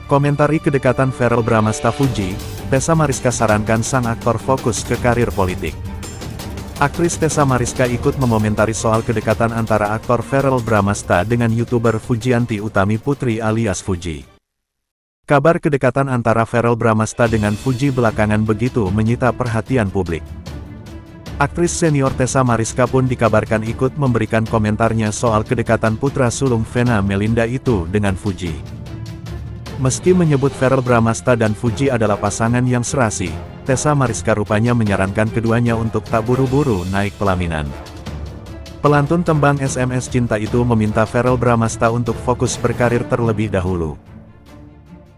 Komentari kedekatan Verrell Bramasta Fuji, Tessa Mariska sarankan sang aktor fokus ke karir politik. Aktris Tessa Mariska ikut mengomentari soal kedekatan antara aktor Verrell Bramasta dengan YouTuber Fujianti Utami Putri alias Fuji. Kabar kedekatan antara Verrell Bramasta dengan Fuji belakangan begitu menyita perhatian publik. Aktris senior Tessa Mariska pun dikabarkan ikut memberikan komentarnya soal kedekatan putra sulung Vena Melinda itu dengan Fuji. Meski menyebut Verrell Bramasta dan Fuji adalah pasangan yang serasi, Tessa Mariska rupanya menyarankan keduanya untuk tak buru-buru naik pelaminan. Pelantun tembang SMS Cinta itu meminta Verrell Bramasta untuk fokus berkarir terlebih dahulu.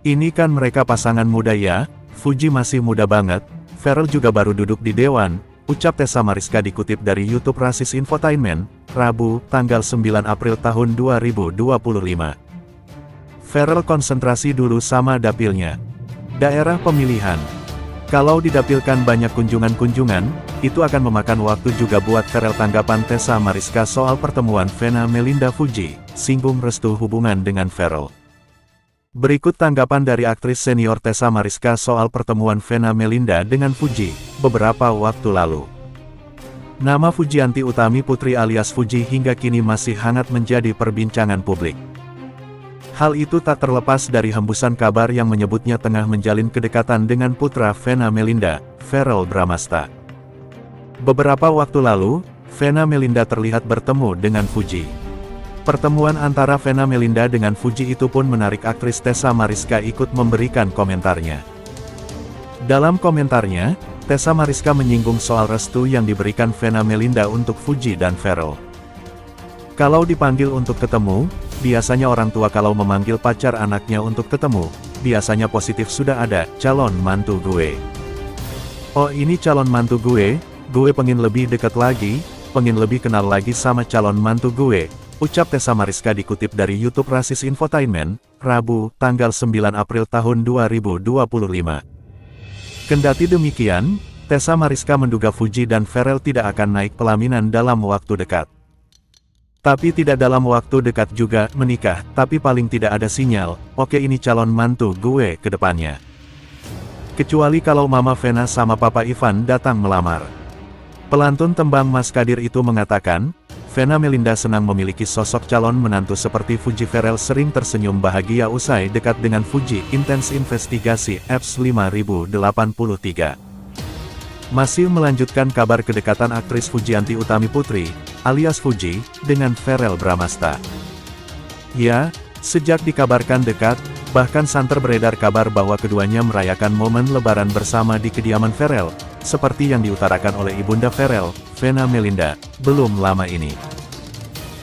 Ini kan mereka pasangan muda ya, Fuji masih muda banget, Verrell juga baru duduk di dewan, ucap Tessa Mariska dikutip dari YouTube Rasis Infotainment, Rabu, tanggal 9 April tahun 2025. Verrell konsentrasi dulu sama dapilnya. Daerah pemilihan. Kalau didapilkan banyak kunjungan-kunjungan, itu akan memakan waktu juga buat Verrell. Tanggapan Tessa Mariska soal pertemuan Vena Melinda Fuji, singgung restu hubungan dengan Verrell. Berikut tanggapan dari aktris senior Tessa Mariska soal pertemuan Vena Melinda dengan Fuji, beberapa waktu lalu. Nama Fujianti Utami Putri alias Fuji hingga kini masih hangat menjadi perbincangan publik. Hal itu tak terlepas dari hembusan kabar yang menyebutnya tengah menjalin kedekatan dengan putra Vena Melinda, Verrell Bramasta. Beberapa waktu lalu, Vena Melinda terlihat bertemu dengan Fuji. Pertemuan antara Vena Melinda dengan Fuji itu pun menarik aktris Tessa Mariska ikut memberikan komentarnya. Dalam komentarnya, Tessa Mariska menyinggung soal restu yang diberikan Vena Melinda untuk Fuji dan Verrell. Kalau dipanggil untuk ketemu, biasanya orang tua kalau memanggil pacar anaknya untuk ketemu, biasanya positif sudah ada, calon mantu gue. Oh ini calon mantu gue pengen lebih dekat lagi, pengen lebih kenal lagi sama calon mantu gue, ucap Tessa Mariska dikutip dari YouTube Rasis Infotainment, Rabu, tanggal 9 April tahun 2025. Kendati demikian, Tessa Mariska menduga Fuji dan Verrell tidak akan naik pelaminan dalam waktu dekat. Tapi tidak dalam waktu dekat juga menikah, tapi paling tidak ada sinyal, oke ini calon mantu gue ke depannya. Kecuali kalau Mama Vena sama Papa Ivan datang melamar. Pelantun tembang Mas Kadir itu mengatakan, Vena Melinda senang memiliki sosok calon menantu seperti Fuji. Verrell sering tersenyum bahagia usai dekat dengan Fuji. Intens investigasi Apps 5083. Masih melanjutkan kabar kedekatan aktris Fujianti Utami Putri, alias Fuji, dengan Verrell Bramasta. Ya, sejak dikabarkan dekat, bahkan santer beredar kabar bahwa keduanya merayakan momen lebaran bersama di kediaman Verrell, seperti yang diutarakan oleh ibunda Verrell, Vena Melinda, belum lama ini.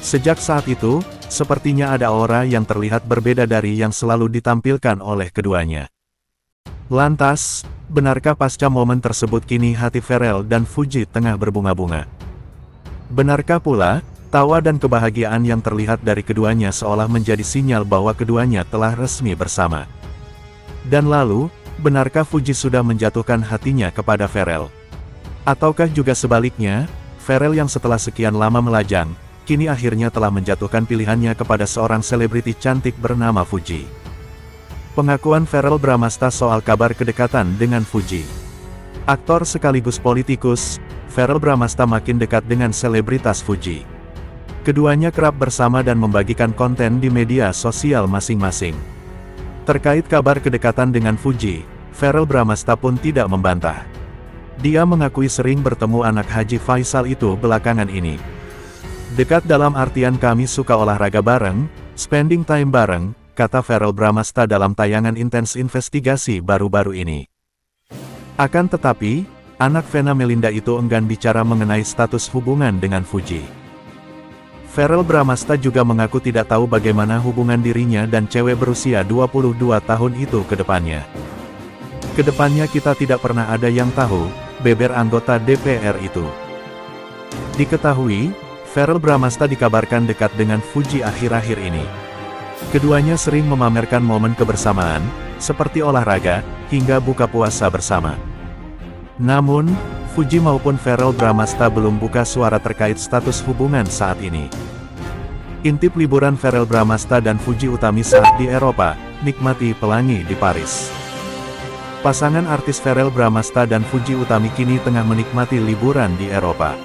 Sejak saat itu, sepertinya ada aura yang terlihat berbeda dari yang selalu ditampilkan oleh keduanya. Lantas, benarkah pasca momen tersebut kini hati Verrell dan Fuji tengah berbunga-bunga? Benarkah pula, tawa dan kebahagiaan yang terlihat dari keduanya seolah menjadi sinyal bahwa keduanya telah resmi bersama? Dan lalu, benarkah Fuji sudah menjatuhkan hatinya kepada Verrell? Ataukah juga sebaliknya, Verrell yang setelah sekian lama melajang, kini akhirnya telah menjatuhkan pilihannya kepada seorang selebriti cantik bernama Fuji? Pengakuan Verrell Bramasta soal kabar kedekatan dengan Fuji. Aktor sekaligus politikus, Verrell Bramasta makin dekat dengan selebritas Fuji. Keduanya kerap bersama dan membagikan konten di media sosial masing-masing. Terkait kabar kedekatan dengan Fuji, Verrell Bramasta pun tidak membantah. Dia mengakui sering bertemu anak Haji Faisal itu belakangan ini. Dekat dalam artian kami suka olahraga bareng, spending time bareng, kata Verrell Bramasta dalam tayangan Intens Investigasi baru-baru ini. Akan tetapi, anak Vena Melinda itu enggan bicara mengenai status hubungan dengan Fuji. Verrell Bramasta juga mengaku tidak tahu bagaimana hubungan dirinya dan cewek berusia 22 tahun itu ke depannya. Kedepannya kita tidak pernah ada yang tahu, beber anggota DPR itu. Diketahui, Verrell Bramasta dikabarkan dekat dengan Fuji akhir-akhir ini. Keduanya sering memamerkan momen kebersamaan, seperti olahraga, hingga buka puasa bersama. Namun, Fuji maupun Verrell Bramasta belum buka suara terkait status hubungan saat ini. Intip liburan Verrell Bramasta dan Fuji Utami saat di Eropa, nikmati pelangi di Paris. Pasangan artis Verrell Bramasta dan Fuji Utami kini tengah menikmati liburan di Eropa.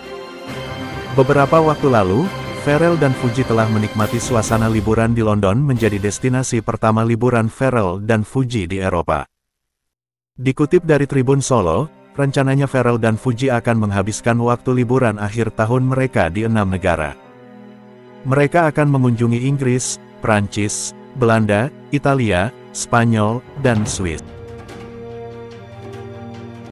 Beberapa waktu lalu, Verrell dan Fuji telah menikmati suasana liburan di London menjadi destinasi pertama liburan Verrell dan Fuji di Eropa. Dikutip dari Tribun Solo, rencananya Verrell dan Fuji akan menghabiskan waktu liburan akhir tahun mereka di 6 negara. Mereka akan mengunjungi Inggris, Prancis, Belanda, Italia, Spanyol, dan Swiss.